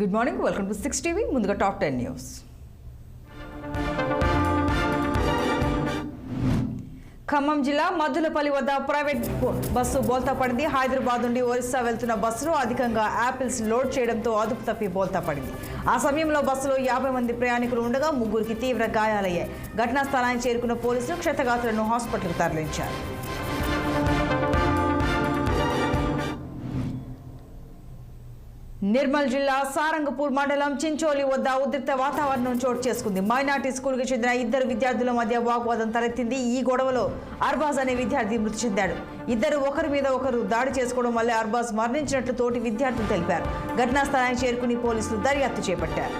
Good morning, welcome to 6 TV. ముందుగా top 10 news. Khammam జిల్లా మద్దులపల్లి వద్ద ప్రైవేట్ బస్సు బోల్తా పడింది. హైదరాబాద్ నుండి ఒరిస్సా వెళ్తున్న బస్సులో అధికంగా యాపిల్స్ లోడ్ చేయడంతో అదుపు తప్పి బోల్తా పడింది. ఆ సమయంలో బస్సులో 50 మంది ప్రయాణికులు ఉండగా ముగ్గురికి తీవ్ర గాయాలయ్యాయి. ఘటనా స్థలానికి చేరుకున్న పోలీసులు క్షతగాత్రులను హాస్పిటల్కు తరలించారు. నిర్మల్ జిల్లా సారంగపూర్ మండలం చించోలి వద్ద ఉద్రిక్త వాతావరణం చోటు చేసుకుంది. మైనార్టీ స్కూల్కి చెందిన 2 విద్యార్థుల మధ్య వాగ్వాదం తలెత్తింది. ఈ గొడవలో అర్బాజ్ అనే విద్యార్థి మృతి చెందాడు. ఇద్దరు ఒకరి మీద ఒకరు దాడి చేసుకోవడం వల్ల అర్బాజ్ మరణించినట్లు తోటి విద్యార్థులు తెలిపారు. ఘటనా స్థలానికి చేరుకుని పోలీసులు దర్యాప్తు చేపట్టారు.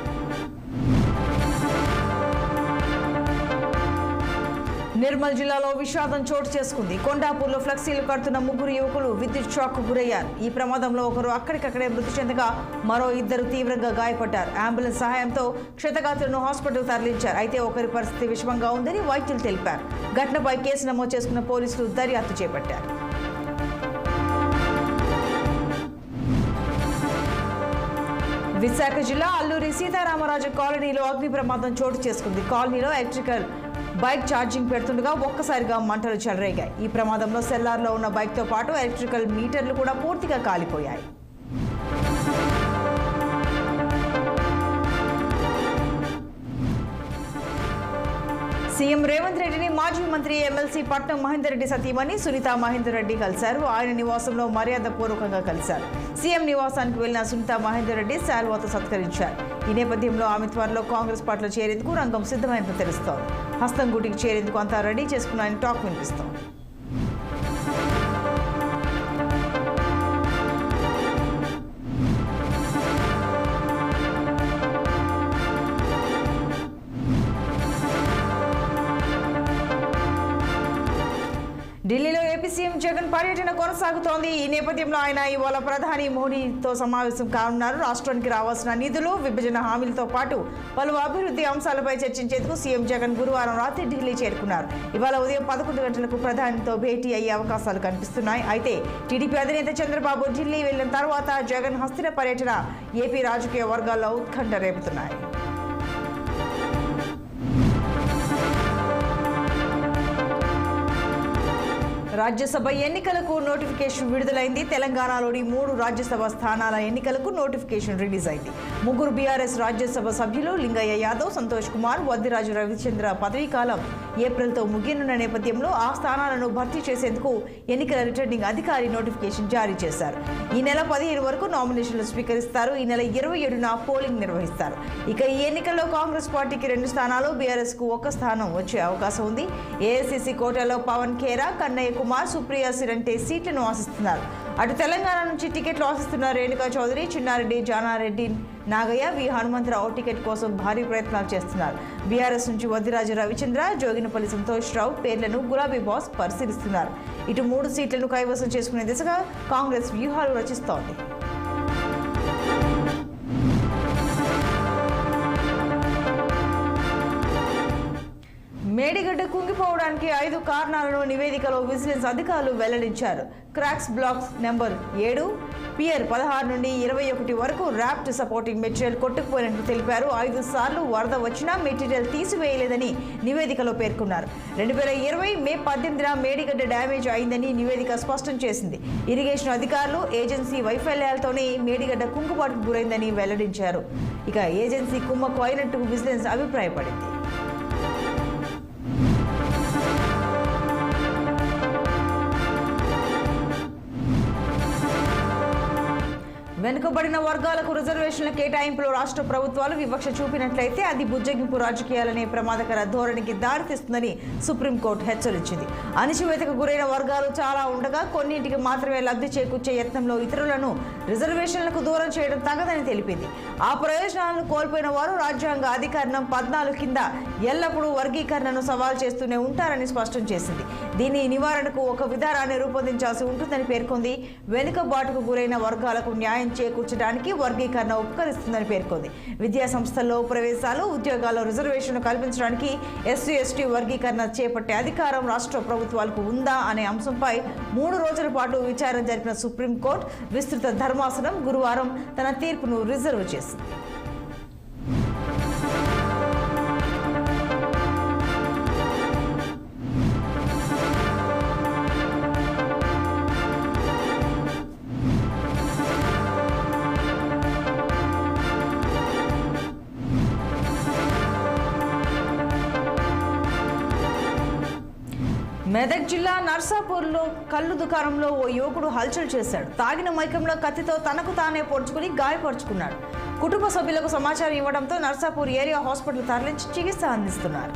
నిర్మల్ జిల్లాలో విషాదం చోటు చేసుకుంది. కొండాపూర్లో ఫ్లెక్సీలు కడుతున్న 3 యువకులు విద్యుత్ షాక్ గురయ్యారు. ఈ ప్రమాదంలో ఒకరు అక్కడికక్కడే మృతి చెందగా మరో 2 తీవ్రంగా గాయపడ్డారు. అంబులెన్స్ సహాయంతో క్షతగాత్రులను హాస్పిటల్ తరలించారు. అయితే ఒకరి పరిస్థితి విషమంగా ఉందని వైద్యులు తెలిపారు. ఘటనపై కేసు నమోదు చేసుకున్న పోలీసులు దర్యాప్తు చేపట్టారు. విశాఖ జిల్లా అల్లూరి సీతారామరాజు కాలనీలో అగ్ని ప్రమాదం చోటు చేసుకుంది. కాలనీలో ఎలక్ట్రికల్ బైక్ ఛార్జింగ్ పెడుతుండగా ఒక్కసారిగా మంటలు చెలరేగాయి. ఈ ప్రమాదంలో సెల్లార్లో ఉన్న బైక్తో పాటు ఎలక్ట్రికల్ మీటర్లు కూడా పూర్తిగా కాలిపోయాయి. సీఎం రేవంత్ రెడ్డిని మాజీ మంత్రి ఎమ్మెల్సీ పట్నం మహేందర్ రెడ్డి సతీమణి సునీత మహేందర్ రెడ్డి కలిశారు. ఆయన నివాసంలో మర్యాదపూర్వకంగా కలిశారు. సీఎం నివాసానికి వెళ్లిన సునీత మహేందర్ రెడ్డి శాల్వాతో సత్కరించారు. ఈ నేపథ్యంలో ఆమె త్వరలో కాంగ్రెస్ పార్టీలో చేరేందుకు రంగం సిద్ధమైనట్లు తెలుస్తోంది. హస్తం గుటికి చేరేందుకు అంతా రెడీ చేసుకున్నారని టాక్ వినిపిస్తోంది. ఢిల్లీలో ఏపీ సీఎం జగన్ పర్యటన కొనసాగుతోంది. ఈ నేపథ్యంలో ఆయన ఇవాళ ప్రధాని మోడీతో సమావేశం కానున్నారు. రాష్ట్రానికి రావాల్సిన నిధులు, విభజన హామీలతో పాటు పలు అభివృద్ధి అంశాలపై చర్చించేందుకు సీఎం జగన్ గురువారం రాత్రి ఢిల్లీ చేరుకున్నారు. ఇవాళ ఉదయం 11 గంటలకు ప్రధానితో భేటీ అయ్యే అవకాశాలు కనిపిస్తున్నాయి. అయితే టీడీపీ అధినేత చంద్రబాబు ఢిల్లీ వెళ్లిన తర్వాత జగన్ హస్తిన పర్యటన ఏపీ రాజకీయ వర్గాల్లో ఉత్కంఠ రేపుతున్నాయి. రాజ్యసభ ఎన్నికలకు నోటిఫికేషన్ విడుదలైంది. తెలంగాణలోని 3 రాజ్యసభ స్థానాల ఎన్నికలకు నోటిఫికేషన్ రిలీజ్ అయింది. 3 బీఆర్ఎస్ రాజ్యసభ సభ్యులు లింగయ్య యాదవ్, సంతోష్ కుమార్, వద్దిరాజు రవిచంద్ర పదవీకాలం ఏప్రిల్తో ముగియనున్న నేపథ్యంలో ఆ స్థానాలను భర్తీ చేసేందుకు ఎన్నికల రిటర్నింగ్ అధికారి నోటిఫికేషన్ జారీ చేశారు. ఈ నెల 15 వరకు నామినేషన్లు స్వీకరిస్తారు. ఈ నెల 27న పోలింగ్ నిర్వహిస్తారు. ఇక ఈ ఎన్నికల్లో కాంగ్రెస్ పార్టీకి 2 స్థానాలు, బీఆర్ఎస్ కు 1 స్థానం వచ్చే అవకాశం ఉంది. ఏఐసీసీ కోటాలో పవన్ ఖేరా, కన్నయ్య కుమార్, సుప్రియా సిరంటే సీట్లను ఆశిస్తున్నారు. అటు తెలంగాణ నుంచి టికెట్లు ఆశిస్తున్న రేణుకా చౌదరి, చిన్నారెడ్డి, జానారెడ్డి, నాగయ్య, వి హనుమంతరావు టికెట్ కోసం భారీ ప్రయత్నాలు చేస్తున్నారు. బీఆర్ఎస్ నుంచి వద్దిరాజు రవిచంద్ర, జోగినపల్లి సంతోష్ రావు పేర్లను గులాబీ బాస్ పరిశీలిస్తున్నారు. ఇటు 3 సీట్లను కైవసం చేసుకునే దిశగా కాంగ్రెస్ వ్యూహాలు రచిస్తోంది. మేడిగడ్డ కుంగిపోవడానికి 5 కారణాలను నివేదికలో విజిలెన్స్ అధికారులు వెల్లడించారు. క్రాక్స్ బ్లాక్స్ నెంబర్ 7, పియర్ 16 నుండి 21 వరకు ర్యాప్డ్ సపోర్టింగ్ మెటీరియల్ కొట్టుకుపోయినట్లు తెలిపారు. 5 సార్లు వరద వచ్చినా మెటీరియల్ తీసివేయలేదని నివేదికలో పేర్కొన్నారు. 2020 మే 18న మేడిగడ్డ డ్యామేజ్ అయిందని నివేదిక స్పష్టం చేసింది. ఇరిగేషన్ అధికారులు, ఏజెన్సీ వైఫల్యాలతోనే మేడిగడ్డ కుంగుబాటుకు గురైందని వెల్లడించారు. ఇక ఏజెన్సీ కుమ్మక్కు అయినట్టు విజిలెన్స్ అభిప్రాయపడింది. వెనుకబడిన వర్గాలకు రిజర్వేషన్ల కేటాయింపులో రాష్ట్ర ప్రభుత్వాలు వివక్ష చూపినట్లయితే అది బుజ్జగింపు రాజకీయాలనే ప్రమాదకర ధోరణికి దారితీస్తుందని సుప్రీంకోర్టు హెచ్చరించింది. అణచివేతకు గురైన వర్గాలు చాలా ఉండగా కొన్నింటికి మాత్రమే లబ్ధి చేకూర్చే యత్నంలో ఇతరులను రిజర్వేషన్లకు దూరం చేయడం తగదని తెలిపింది. ఆ ప్రయోజనాలను కోల్పోయిన వారు రాజ్యాంగ అధికరణం 14 కింద ఎల్లప్పుడూ వర్గీకరణను సవాల్ చేస్తూనే ఉంటారని స్పష్టం చేసింది. దీని నివారణకు ఒక విధానాన్ని రూపొందించాల్సి ఉంటుందని పేర్కొంది. వెనుకబాటుకు గురైన వర్గాలకు న్యాయం చేకూర్చడానికి వర్గీకరణ ఉపకరిస్తుందని పేర్కొంది. విద్యా సంస్థల్లో ప్రవేశాలు, ఉద్యోగాల్లో రిజర్వేషన్ కల్పించడానికి SC/ST వర్గీకరణ చేపట్టే అధికారం రాష్ట్ర ప్రభుత్వాలకు ఉందా అనే అంశంపై 3 రోజుల పాటు విచారణ జరిపిన సుప్రీంకోర్టు విస్తృత ధర్మాసనం గురువారం తన తీర్పును రిజర్వ్ చేసింది. మెదక్ జిల్లా నర్సాపూర్లో కళ్ళు దుకాణంలో ఓ యువకుడు హల్చల్ చేశాడు. తాగిన మైకంలో కత్తితో తనకు తానే పొడుచుకుని గాయపరుచుకున్నాడు. కుటుంబ సభ్యులకు సమాచారం ఇవ్వడంతో నర్సాపూర్ ఏరియా హాస్పిటల్ తరలించి చికిత్స అందిస్తున్నారు.